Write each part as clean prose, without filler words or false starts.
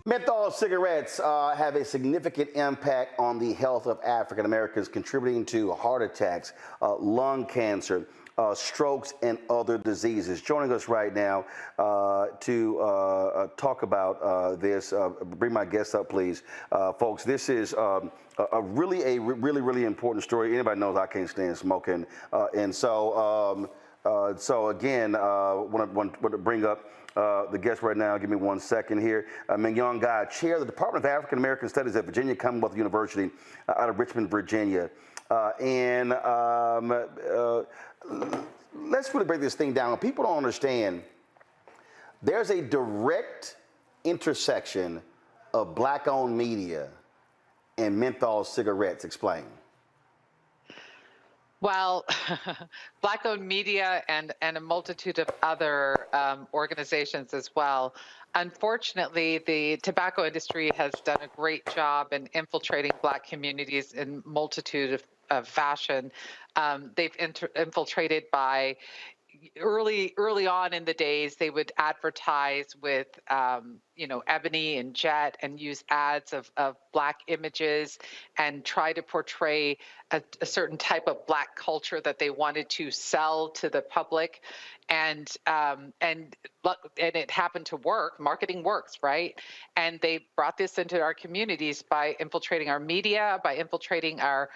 Menthol cigarettes have a significant impact on the health of African Americans, contributing to heart attacks, lung cancer, strokes, and other diseases. Joining us right now to talk about this, bring my guests up, please. Folks, this is a really important story. Anybody knows I can't stand smoking. So again, want to bring up the guest right now. Give me 1 second here. Mignon Guy, Chair of the Department of African American Studies at Virginia Commonwealth University out of Richmond, Virginia. Let's really break this thing down. People don't understand. There's a direct intersection of black-owned media and menthol cigarettes. Explain. Well, Black-owned media and a multitude of other organizations as well. Unfortunately, the tobacco industry has done a great job in infiltrating Black communities in multitude of fashion. They've infiltrated by early on in the days. They would advertise with ebony and jet and use ads of Black images and try to portray a certain type of Black culture that they wanted to sell to the public, and it happened to work. Marketing works, right? And they brought this into our communities by infiltrating our media, by infiltrating our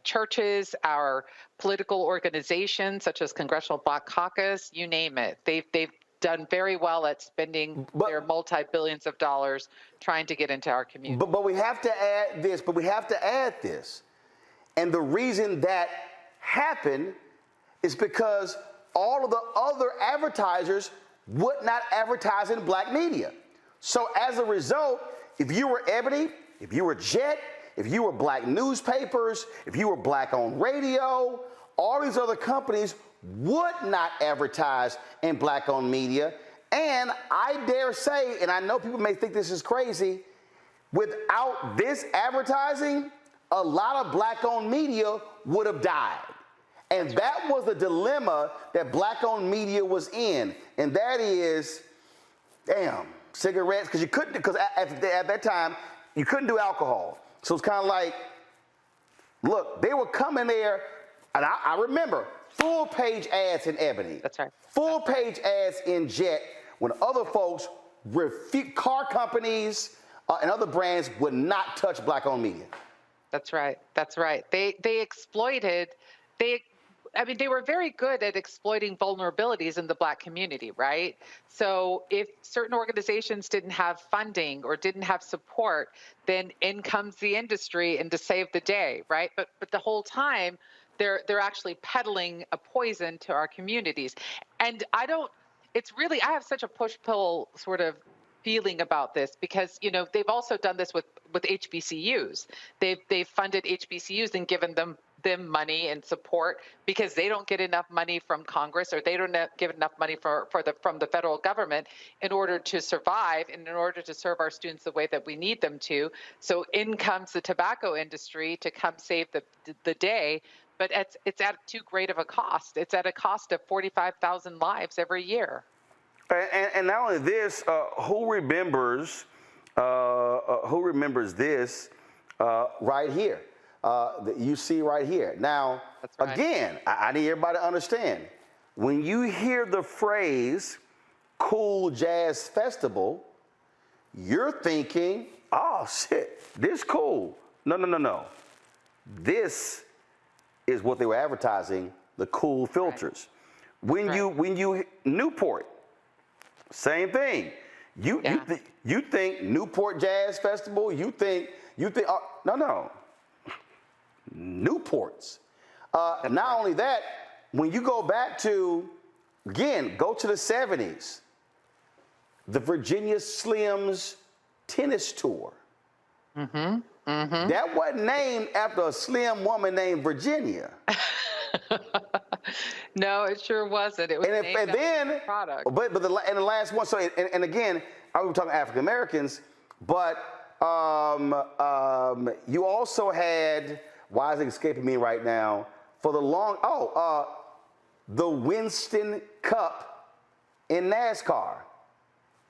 churches, our political organizations, such as Congressional Black Caucus, you name it. They've done very well at spending their multi-billions of dollars trying to get into our community. But we have to add this. And the reason that happened is because all of the other advertisers would not advertise in Black media. So as a result, if you were Ebony, if you were Jet, if you were Black newspapers, if you were Black on radio, all these other companies would not advertise in Black-owned media. And I dare say, and I know people may think this is crazy, without this advertising, a lot of Black-owned media would have died. And that was the dilemma that Black-owned media was in. And that is, damn, cigarettes, because at that time, you couldn't do alcohol. So it's kind of like, look, they were coming there, and I remember full page ads in Ebony. That's right. Full page ads in Jet, when other folks, car companies and other brands would not touch Black-owned media. That's right. That's right. They exploited, they were very good at exploiting vulnerabilities in the Black community, right? So if certain organizations didn't have funding or didn't have support, then in comes the industry and to save the day, right? But the whole time, they're actually peddling a poison to our communities. And I have such a push-pull sort of feeling about this because, they've also done this with HBCUs. They've funded HBCUs and given them money and support because they don't get enough money from Congress, or they don't give enough money from the federal government in order to survive and in order to serve our students the way that we need them to. So in comes the tobacco industry to come save the day, but it's at too great of a cost. It's at a cost of 45,000 lives every year. And not only this, who remembers this right here? That you see right here. Now, right. Again, I need everybody to understand, when you hear the phrase Cool Jazz Festival, you're thinking, oh shit, this cool. No. This is what they were advertising, the cool filters. Right. When you Newport, same thing. You think Newport Jazz Festival, you think no. Newports. Not only that, when you go back to, again, go to the 70s, the Virginia Slims tennis tour. Mm-hmm. Mm-hmm. That wasn't named after a slim woman named Virginia. No, it sure wasn't. It was named after the product. But the last one. So and again, I was talking African Americans, but you also had, why is it escaping me right now? For the the Winston Cup in NASCAR.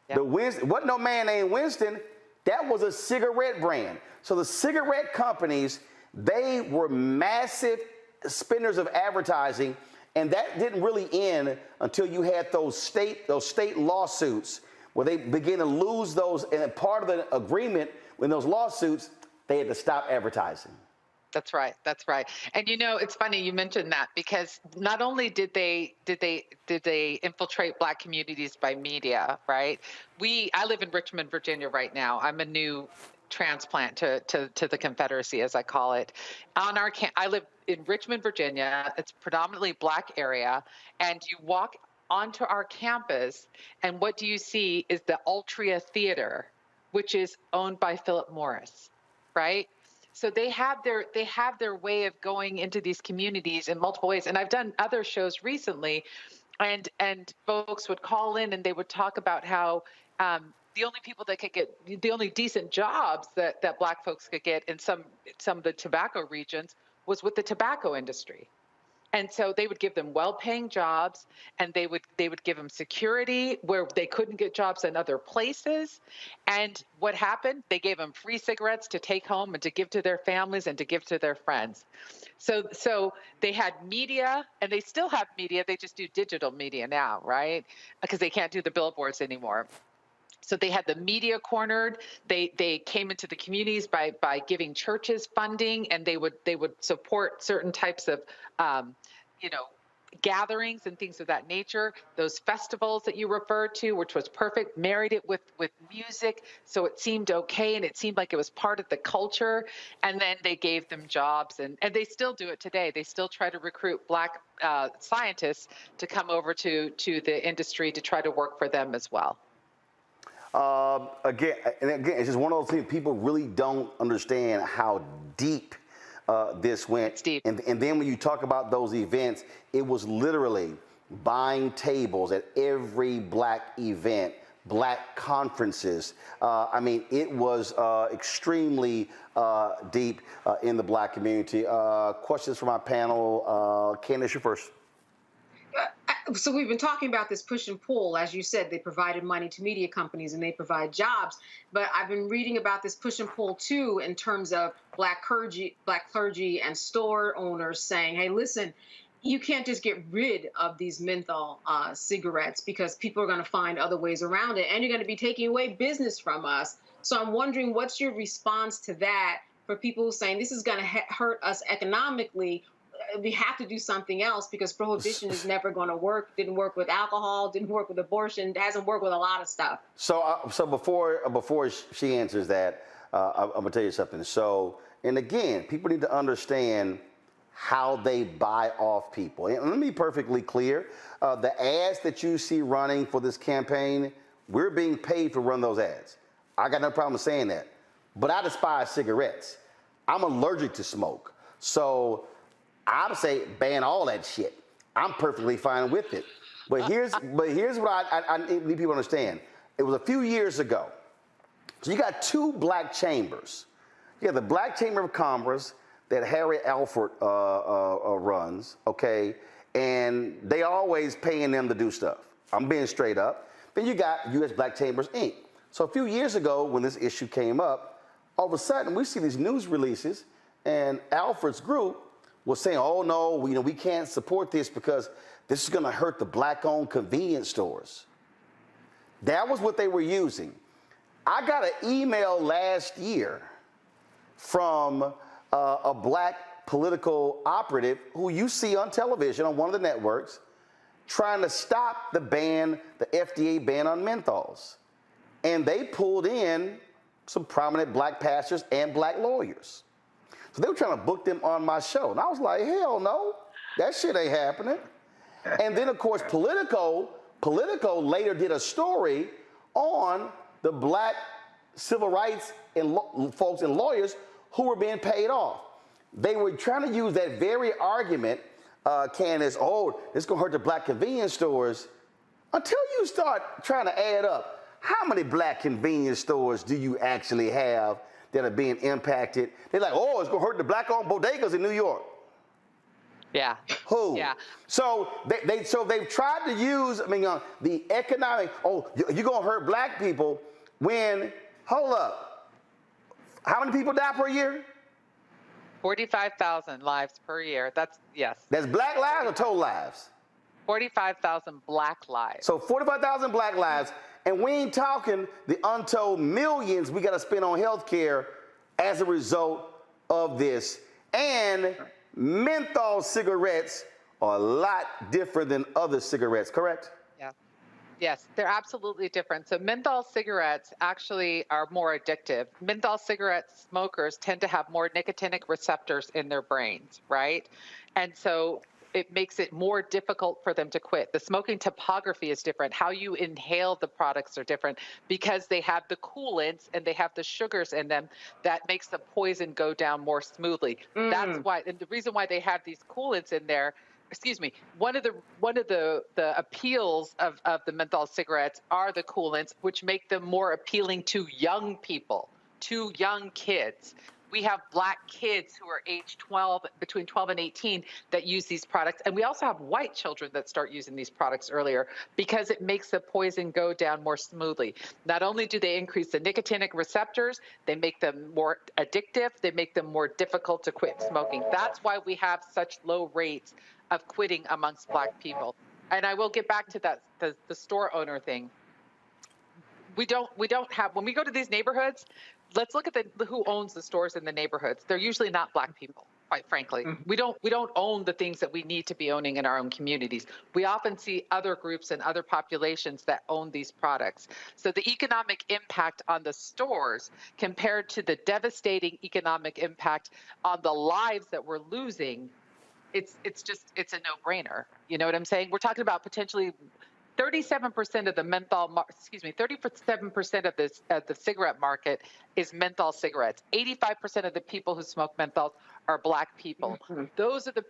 Yep. The Winston, wasn't no man named Winston. That was a cigarette brand. So the cigarette companies, they were massive spenders of advertising, and that didn't really end until you had those state lawsuits where they began to lose those. And part of the agreement in those lawsuits, they had to stop advertising. That's right. That's right. And it's funny you mentioned that, because not only did they infiltrate Black communities by media, right? I live in Richmond, Virginia right now. I'm a new transplant to the Confederacy, as I call it. I live in Richmond, Virginia. It's predominantly Black area, and you walk onto our campus, and what do you see is the Altria Theater, which is owned by Philip Morris, right? So they have their way of going into these communities in multiple ways. And I've done other shows recently, and folks would call in and they would talk about how the only people that could get the only decent jobs that Black folks could get in some of the tobacco regions was with the tobacco industry. And so they would give them well-paying jobs, and they would give them security where they couldn't get jobs in other places. And what happened? They gave them free cigarettes to take home and to give to their families and to give to their friends. So they had media, and they still have media. They just do digital media now, right? Because they can't do the billboards anymore. So they had the media cornered. They came into the communities by giving churches funding, and they would support certain types of gatherings and things of that nature. Those festivals that you referred to, which was perfect, married it with music, so it seemed okay, and it seemed like it was part of the culture. And then they gave them jobs, and they still do it today. They still try to recruit Black scientists to come over to the industry to try to work for them as well. Again, it's just one of those things people really don't understand how deep this went. Deep. And then when you talk about those events, it was literally buying tables at every Black event, Black conferences. I mean, it was extremely deep in the Black community. Questions from my panel. Candace, you're first. So we've been talking about this push and pull. As you said, they provided money to media companies and they provide jobs. But I've been reading about this push and pull too, in terms of Black clergy and store owners saying, hey, listen, you can't just get rid of these menthol cigarettes, because people are going to find other ways around it, and you're going to be taking away business from us. So I'm wondering, what's your response to that for people saying this is going to hurt us economically? We have to do something else, because prohibition is never going to work. Didn't work with alcohol, didn't work with abortion, hasn't worked with a lot of stuff. So before she answers that, I'm gonna tell you something. So, and again, people need to understand how they buy off people. And let me be perfectly clear: the ads that you see running for this campaign, we're being paid to run those ads. I got no problem saying that. But I despise cigarettes. I'm allergic to smoke. So I would say ban all that shit. I'm perfectly fine with it. But here's what I need people to understand. It was a few years ago. So you got two Black chambers. You have the Black Chamber of Commerce that Harry Alford runs, okay? And they always paying them to do stuff. I'm being straight up. Then you got U.S. Black Chambers, Inc. So a few years ago, when this issue came up, all of a sudden we see these news releases, and Alford's group was saying, oh no, we can't support this because this is gonna hurt the Black-owned convenience stores. That was what they were using. I got an email last year from a Black political operative who you see on television on one of the networks trying to stop the FDA ban on menthols. And they pulled in some prominent Black pastors and Black lawyers. So they were trying to book them on my show. And I was like, hell no, that shit ain't happening. And then, of course, Politico later did a story on the Black civil rights and folks and lawyers who were being paid off. They were trying to use that very argument, Candace, oh, it's going to hurt the Black convenience stores, until you start trying to add up how many Black convenience stores do you actually have that are being impacted. They're like, oh, it's going to hurt the Black-owned bodegas in New York. Yeah. Who? Yeah. So they've tried to use, the economic, you're going to hurt black people when, hold up, how many people die per year? 45,000 lives per year. Yes. That's black lives or total lives? 45,000 black lives. So 45,000 black lives, and we ain't talking the untold millions we got to spend on health care as a result of this. And menthol cigarettes are a lot different than other cigarettes, correct? Yeah. Yes, they're absolutely different. So menthol cigarettes actually are more addictive. Menthol cigarette smokers tend to have more nicotinic receptors in their brains, right? And so it makes it more difficult for them to quit. The smoking topography is different. How you inhale the products are different because they have the coolants and they have the sugars in them that makes the poison go down more smoothly. That's why, and the reason why they have these coolants in there, excuse me, one of the appeals of the menthol cigarettes are the coolants, which make them more appealing to young people, to young kids. We have black kids who are age 12, between 12 and 18, that use these products. And we also have white children that start using these products earlier because it makes the poison go down more smoothly. Not only do they increase the nicotinic receptors, they make them more addictive, they make them more difficult to quit smoking. That's why we have such low rates of quitting amongst black people. And I will get back to that, the store owner thing. We don't have, when we go to these neighborhoods, let's look at who owns the stores in the neighborhoods. They're usually not black people, quite frankly. We don't own the things that we need to be owning in our own communities. We often see other groups and other populations that own these products. So the economic impact on the stores compared to the devastating economic impact on the lives that we're losing, it's a no-brainer. You know what I'm saying? We're talking about potentially 37% of the 37% of the cigarette market is menthol cigarettes. 85% of the people who smoke menthols are black people. Those are the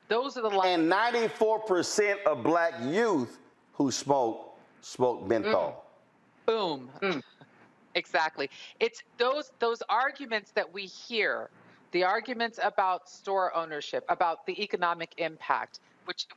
And 94% of black youth who smoke menthol. Boom. Exactly. It's those arguments that we hear, the arguments about store ownership, about the economic impact, which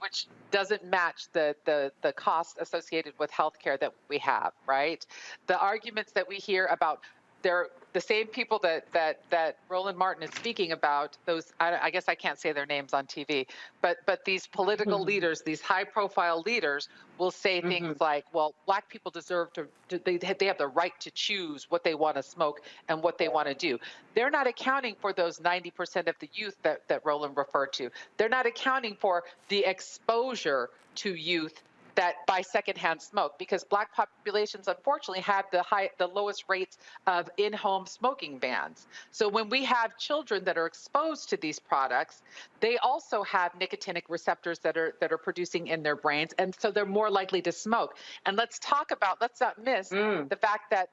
doesn't match the cost associated with healthcare that we have, right? The arguments that we hear about, they're the same people that Roland Martin is speaking about. Those, I guess I can't say their names on TV, but these political leaders, these high-profile leaders, will say things like, "Well, black people deserve they have the right to choose what they want to smoke and what they want to do." They're not accounting for those 90% of the youth that Roland referred to. They're not accounting for the exposure to youth that buy secondhand smoke, because black populations unfortunately have the lowest rates of in-home smoking bans. So when we have children that are exposed to these products, they also have nicotinic receptors that are producing in their brains, and so they're more likely to smoke. And let's not miss the fact that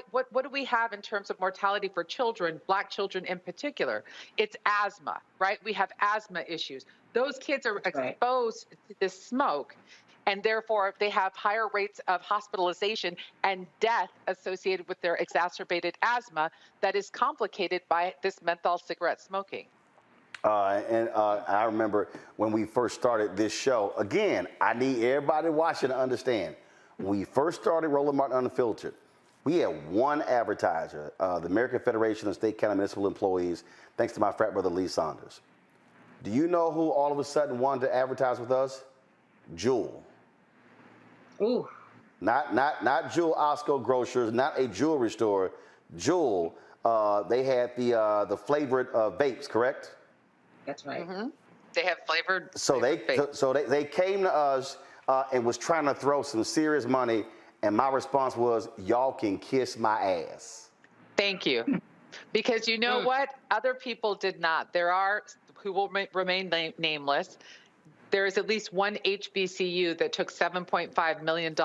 what do we have in terms of mortality for children, black children in particular? It's asthma, right? We have asthma issues. Those kids are exposed to this smoke, and therefore they have higher rates of hospitalization and death associated with their exacerbated asthma that is complicated by this menthol cigarette smoking. I remember when we first started this show, again, I need everybody watching to understand, when we first started Roland Martin Unfiltered, we had one advertiser, the American Federation of State, County, Municipal Employees, thanks to my frat brother, Lee Saunders. Do you know who all of a sudden wanted to advertise with us? Jewel. Ooh. Not Jewel Osco Grocers, not a jewelry store. Jewel. They had the flavored vapes, correct? That's right. They have flavored. So they came to us and was trying to throw some serious money, and my response was, "Y'all can kiss my ass." Thank you. Because you know what? Other people did not. There are, who will remain nameless, there is at least one HBCU that took $7.5 million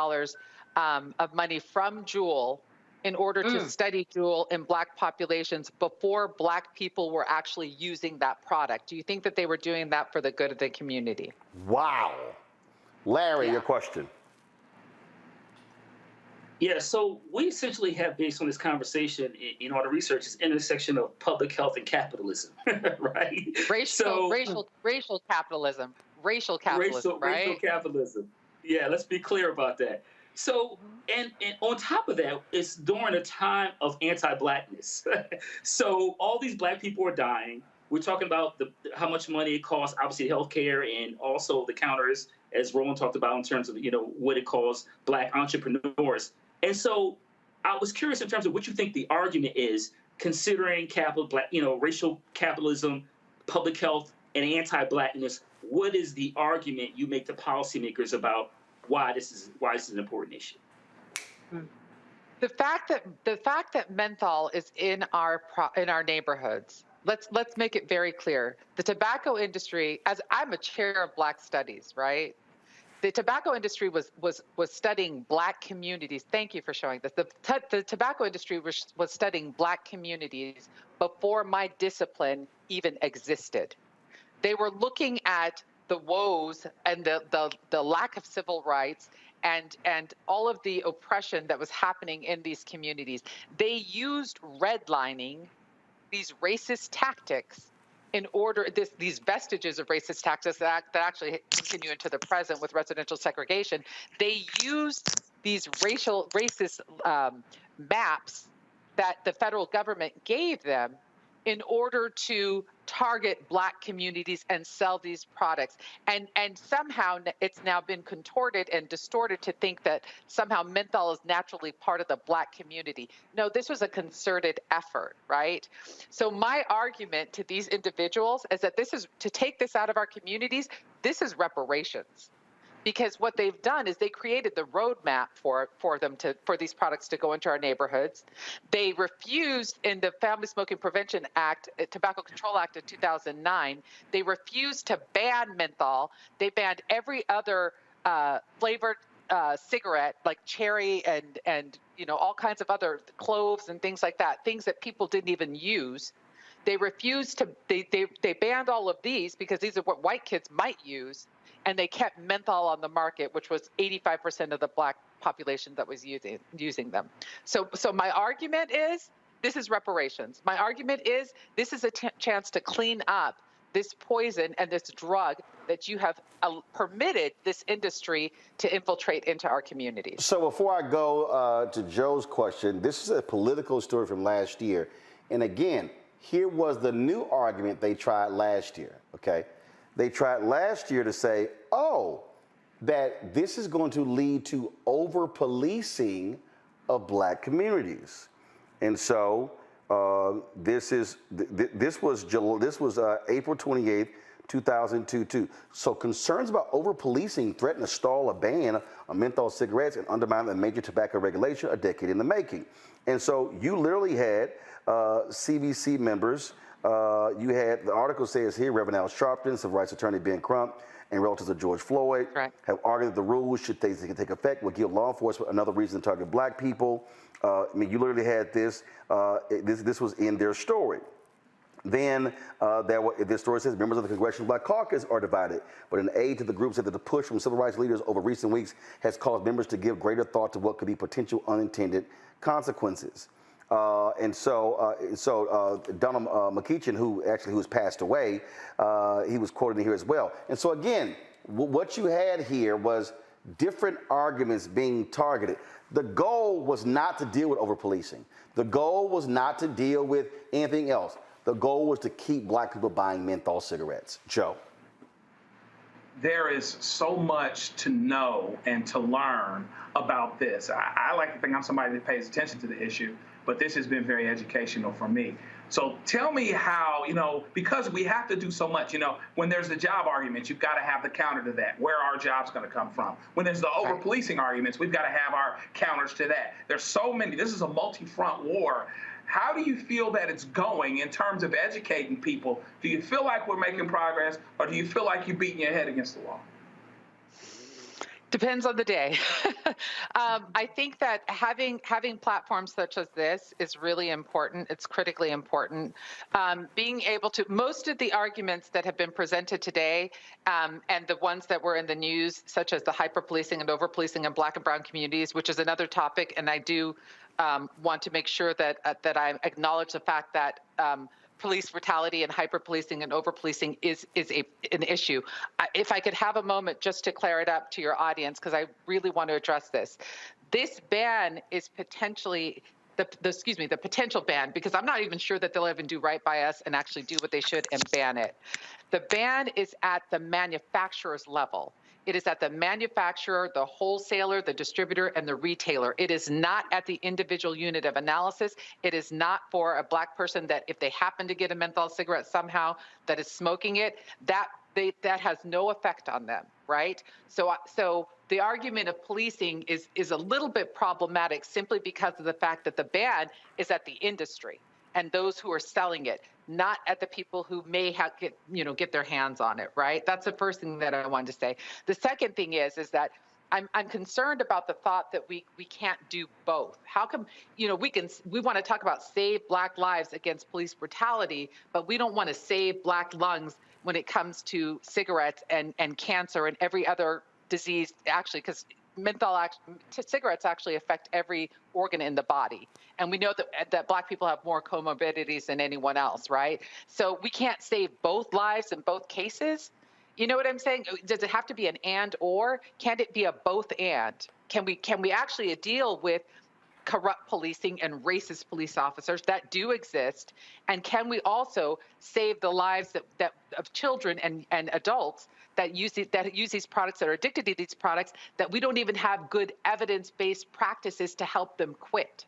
of money from Juul in order to study Juul in black populations before black people were actually using that product. Do you think that they were doing that for the good of the community? Wow. Larry, your question. Yeah, so we essentially have, based on this conversation in all the research, this intersection of public health and capitalism, right? Racial, So racial, racial capitalism, racial right? capitalism. Yeah, let's be clear about that. So Mhm. and on top of that, it's during a time of anti-blackness. So all these black people are dying. We're talking about how much money it costs, obviously healthcare, and also the counters, as Roland talked about in terms of what it costs black entrepreneurs. And so I was curious in terms of what you think the argument is, considering capital, black, racial capitalism, public health, and anti-blackness. What is the argument you make to policymakers about why this is an important issue? Mm. The fact that menthol is in our neighborhoods. Let's make it very clear. The tobacco industry, as I'm a chair of Black Studies, right? The tobacco industry was studying Black communities. Thank you for showing this. The tobacco industry was studying Black communities before my discipline even existed. They were looking at the woes and the lack of civil rights and all of the oppression that was happening in these communities. They used redlining, these racist tactics, in order these vestiges of racist tactics that actually continue into the present with residential segregation. They used these racist maps that the federal government gave them in order to target Black communities and sell these products. And somehow it's now been contorted and distorted to think that somehow menthol is naturally part of the Black community. No, this was a concerted effort, right? So my argument to these individuals is that this is to take this out of our communities. This is reparations, because what they've done is they created the roadmap for these products to go into our neighborhoods. They refused in the Family Smoking Prevention Act, Tobacco Control Act of 2009. They refused to ban menthol. They banned every other flavored cigarette, like cherry and all kinds of other cloves and things like that, things that people didn't even use. They refused to. They banned all of these because these are what white kids might use, and they kept menthol on the market, which was 85% of the Black population that was using them. So my argument is this is reparations. My argument is this is a chance to clean up this poison and this drug that you have permitted this industry to infiltrate into our communities. So before I go to Joe's question, this is a political story from last year. And again, here was the new argument they tried last year, okay? They tried last year to say, oh, that this is going to lead to over-policing of Black communities. And so this was April 28th, 2002. So concerns about over-policing threaten to stall a ban on menthol cigarettes and undermine the major tobacco regulation a decade in the making. And so you literally had CBC members. You had, the article says here, Reverend Al Sharpton, civil rights attorney Ben Crump, and relatives of George Floyd have argued that the rules, should they take effect, will give law enforcement another reason to target Black people. You literally had this. This was in their story. Then this story says members of the Congressional Black Caucus are divided, but an aide to the group said that the push from civil rights leaders over recent weeks has caused members to give greater thought to what could be potential unintended consequences. And so Donald McKeechin, who has passed away, he was quoted in here as well. And so again, what you had here was different arguments being targeted. The goal was not to deal with over-policing. The goal was not to deal with anything else. The goal was to keep Black people buying menthol cigarettes. Joe. There is so much to know and to learn about this. I like to think I'm somebody that pays attention to the issue, but this has been very educational for me. So tell me how, because we have to do so much, when there's the job argument, you've got to have the counter to that. Where are our jobs going to come from? When there's the over-policing arguments, we've got to have our counters to that. There's so many. This is a multi-front war. How do you feel that it's going in terms of educating people? Do you feel like we're making progress, or do you feel like you're beating your head against the wall? Depends on the day. I think that having platforms such as this is really important. It's critically important. Being able to, most of the arguments that have been presented today, and the ones that were in the news, such as the hyper-policing and over-policing in Black and brown communities, which is another topic, and I do want to make sure that I acknowledge the fact that police brutality and hyper-policing and over-policing is an issue. If I could have a moment just to clear it up to your audience, because I really want to address this. This ban is potentially the potential ban, because I'm not even sure that they'll even do right by us and actually do what they should and ban it. The ban is at the manufacturer's level. It is at the manufacturer, the wholesaler, the distributor, and the retailer. It is not at the individual unit of analysis. It is not for a Black person that if they happen to get a menthol cigarette somehow that is smoking it, that has no effect on them, right? So the argument of policing is a little bit problematic simply because of the fact that the ban is at the industry and those who are selling it, not at the people who may get their hands on it, right? That's the first thing that I wanted to say. The second thing is that I'm concerned about the thought that we can't do both. How come, we want to talk about save Black lives against police brutality, but we don't want to save Black lungs when it comes to cigarettes and cancer and every other disease, actually, because cigarettes actually affect every organ in the body. And we know that Black people have more comorbidities than anyone else, right? So we can't save both lives in both cases. You know what I'm saying? Does it have to be an and or? Can't it be a both and? Can we actually deal with corrupt policing and racist police officers that do exist? And can we also save the lives of children and adults that use these products, that are addicted to these products, that we don't even have good evidence-based practices to help them quit,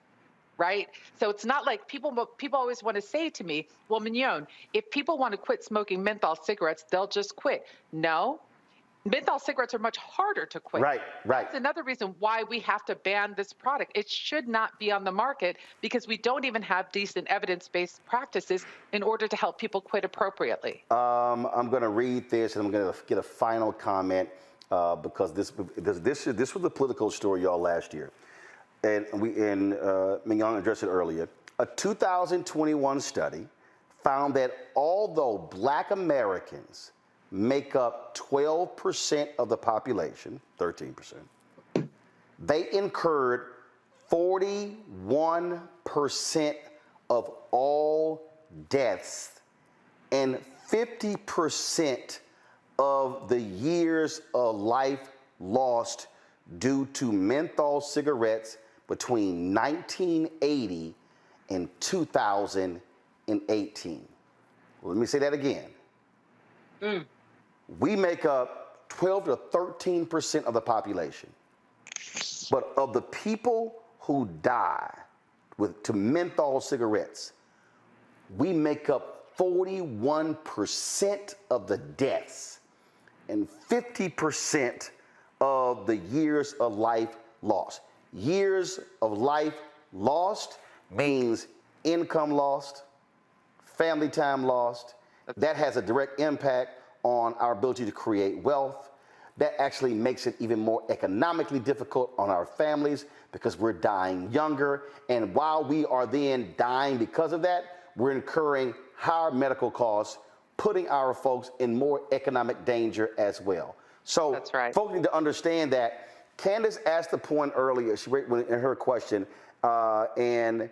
right? So it's not like people always want to say to me, well, Mignon, if people want to quit smoking menthol cigarettes, they'll just quit. No. Menthol cigarettes are much harder to quit. Right. That's another reason why we have to ban this product. It should not be on the market because we don't even have decent evidence-based practices in order to help people quit appropriately. I'm going to read this, and I'm going to get a final comment because this was the political story, y'all, last year. And Mignon addressed it earlier. A 2021 study found that although Black Americans make up 12% of the population, 13%, they incurred 41% of all deaths and 50% of the years of life lost due to menthol cigarettes between 1980 and 2018. Let me say that again. We make up 12 to 13% of the population. But of the people who die to menthol cigarettes, we make up 41% of the deaths and 50% of the years of life lost. Years of life lost means income lost, family time lost. That has a direct impact on our ability to create wealth. That actually makes it even more economically difficult on our families because we're dying younger. And while we are then dying because of that, we're incurring higher medical costs, putting our folks in more economic danger as well. So that's right. Folks need to understand that. Candace asked the point earlier, in her question, and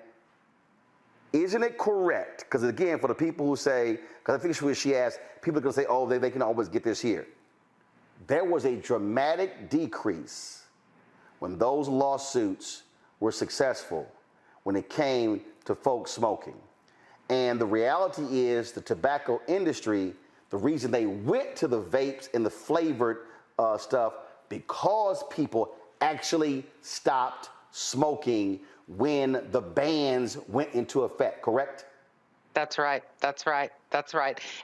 isn't it correct? Because again, for the people who say, because I think she asked, people are going to say, oh, they can always get this here. There was a dramatic decrease when those lawsuits were successful when it came to folks smoking. And the reality is the tobacco industry, the reason they went to the vapes and the flavored stuff, because people actually stopped smoking when the bans went into effect, correct? That's right.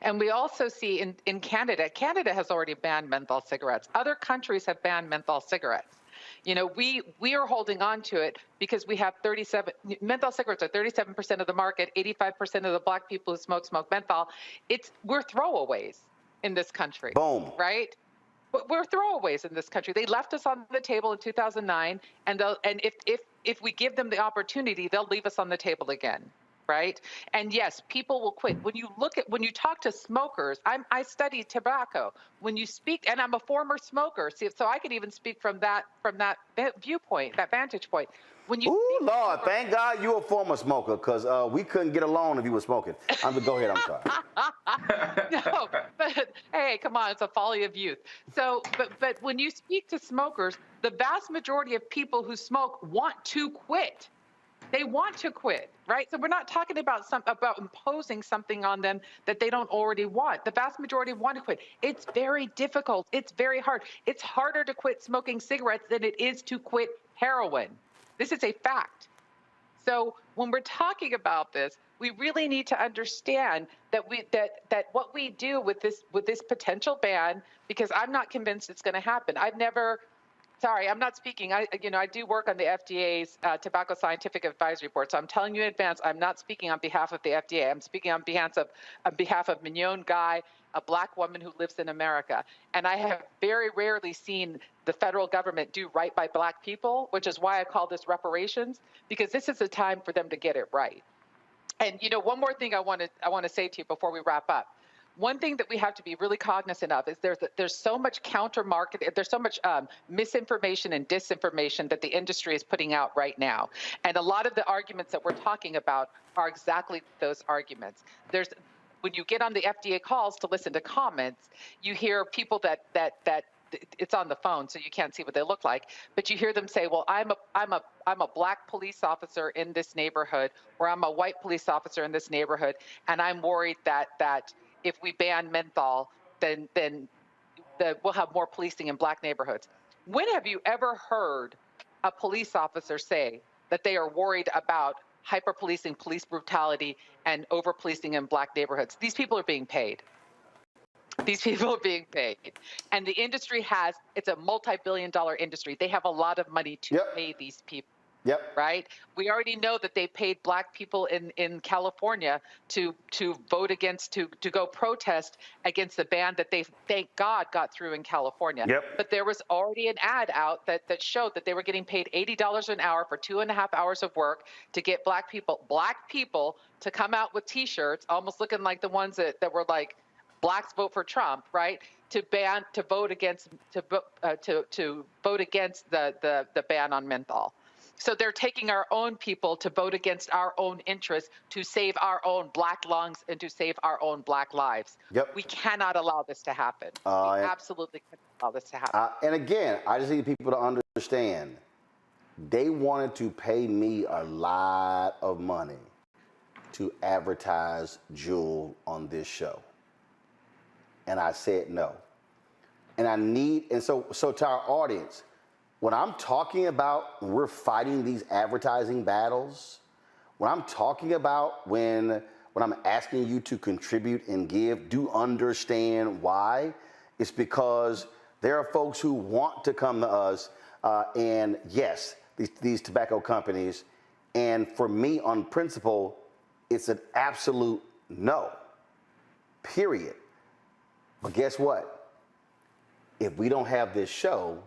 And we also see in Canada has already banned menthol cigarettes. Other countries have banned menthol cigarettes. We are holding on to it because we have menthol cigarettes are 37% of the market, 85% of the Black people who smoke menthol. We're throwaways in this country. Boom. Right? But we're throwaways in this country. They left us on the table in 2009, and if we give them the opportunity, they'll leave us on the table again, right? And yes, people will quit. When you talk to smokers, I study tobacco. When you speak, and I'm a former smoker, so I could even speak from that viewpoint, that vantage point. When you Ooh, Lord, thank God you a former smoker, because we couldn't get along if you were smoking. Go ahead, I'm sorry. No, but hey, come on, it's a folly of youth. So, but when you speak to smokers, the vast majority of people who smoke want to quit. They want to quit, right? So we're not talking about imposing something on them that they don't already want. The vast majority want to quit. It's very difficult. It's very hard. It's harder to quit smoking cigarettes than it is to quit heroin. This is a fact. So when we're talking about this, we really need to understand that what we do with this potential ban, because I'm not convinced it's going to happen. I'm not speaking. I do work on the FDA's Tobacco Scientific Advisory Board. So I'm telling you in advance, I'm not speaking on behalf of the FDA. I'm speaking on behalf of Mignon Guy, a Black woman who lives in America. And I have very rarely seen the federal government do right by Black people, which is why I call this reparations, because this is the time for them to get it right. And one more thing I want to say to you before we wrap up. One thing that we have to be really cognizant of is there's so much counter market, there's so much misinformation and disinformation that the industry is putting out right now. And a lot of the arguments that we're talking about are exactly those arguments. When you get on the FDA calls to listen to comments, you hear people that it's on the phone, so you can't see what they look like, but you hear them say, well, I'm a Black police officer in this neighborhood, or I'm a white police officer in this neighborhood, and I'm worried that if we ban menthol, then we'll have more policing in Black neighborhoods. When have you ever heard a police officer say that they are worried about hyper-policing, police brutality, and over-policing in Black neighborhoods? These people are being paid. These people are being paid. And the industry it's a multi-billion-dollar industry. They have a lot of money to pay these people. Yep. Right? We already know that they paid Black people in California to vote against, to go protest against the ban that they, thank God, got through in California. Yep. But there was already an ad out that showed that they were getting paid $80 an hour for 2.5 hours of work to get Black people to come out with T-shirts, almost looking like the ones that were like, Blacks vote for Trump, right? To vote against the ban on menthol. So they're taking our own people to vote against our own interests, to save our own Black lungs and to save our own Black lives. Yep. We cannot allow this to happen. We absolutely cannot allow this to happen. And again, I just need people to understand, they wanted to pay me a lot of money to advertise Juul on this show. And I said no. And so to our audience, when I'm talking about when we're fighting these advertising battles, when I'm talking about when I'm asking you to contribute and give, do understand why. It's because there are folks who want to come to us, and yes, these tobacco companies, and for me, on principle, it's an absolute no, period. But guess what? If we don't have this show,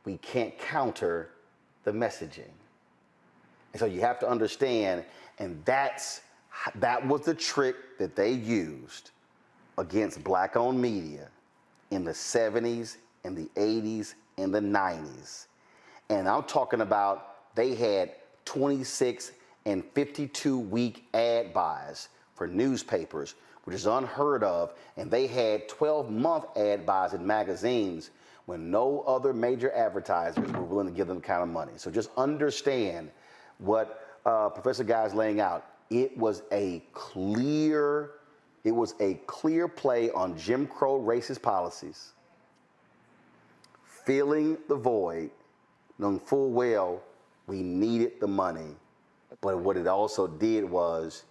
we can't counter the messaging. And so you have to understand, and that was the trick that they used against Black-owned media in the 70s, and the 80s, and the 90s. And I'm talking about they had 26 and 52-week ad buys for newspapers, which is unheard of, and they had 12-month ad buys in magazines when no other major advertisers were willing to give them the kind of money. So just understand what Professor Guy is laying out. It was a clear play on Jim Crow racist policies, filling the void, knowing full well we needed the money. But what it also did was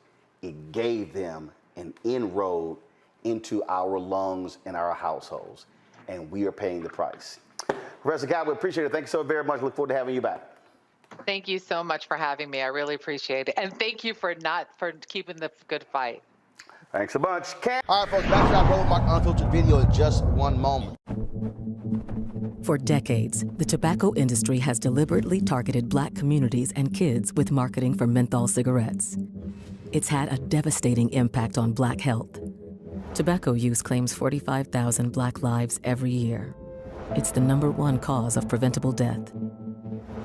it gave them an inroad into our lungs and our households, and we are paying the price. Professor Guy, we appreciate it. Thank you so very much. Look forward to having you back. Thank you so much for having me. I really appreciate it. And thank you for keeping the good fight. Thanks a bunch. All right, folks, back to our Roland Mark Unfiltered video in just one moment. For decades, the tobacco industry has deliberately targeted Black communities and kids with marketing for menthol cigarettes. It's had a devastating impact on Black health. Tobacco use claims 45,000 Black lives every year. It's the #1 cause of preventable death.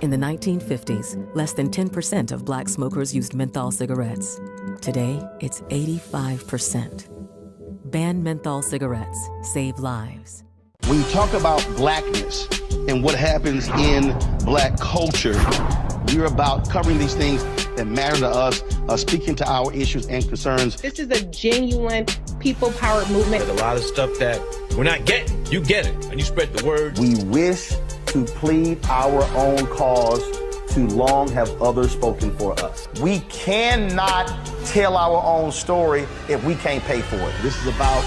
In the 1950s, less than 10% of Black smokers used menthol cigarettes. Today, it's 85%. Ban menthol cigarettes. Save lives. When you talk about Blackness and what happens in Black culture, we're about covering these things that matter to us, speaking to our issues and concerns. This is a genuine people-powered movement. There's a lot of stuff that we're not getting. You get it, and you spread the word. We wish to plead our own cause. Too long have others spoken for us. We cannot tell our own story if we can't pay for it. This is about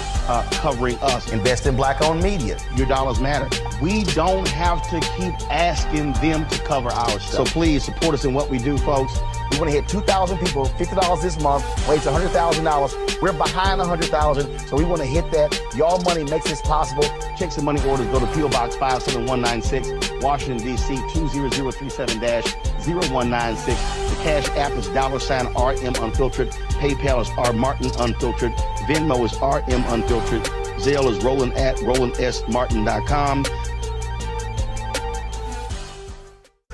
covering us. Invest in Black-owned media. Your dollars matter. We don't have to keep asking them to cover our stuff. So please support us in what we do, folks. We want to hit 2,000 people, $50 this month, raise $100,000. We're behind 100,000, so we want to hit that. Y'all money makes this possible. Checks and money orders go to P.O. Box 57196, Washington, D.C. 20037-0196. The Cash App is $RM Unfiltered. PayPal is R Martin Unfiltered. Venmo is RM Unfiltered. Zelle is Roland at RolandSMartin.com.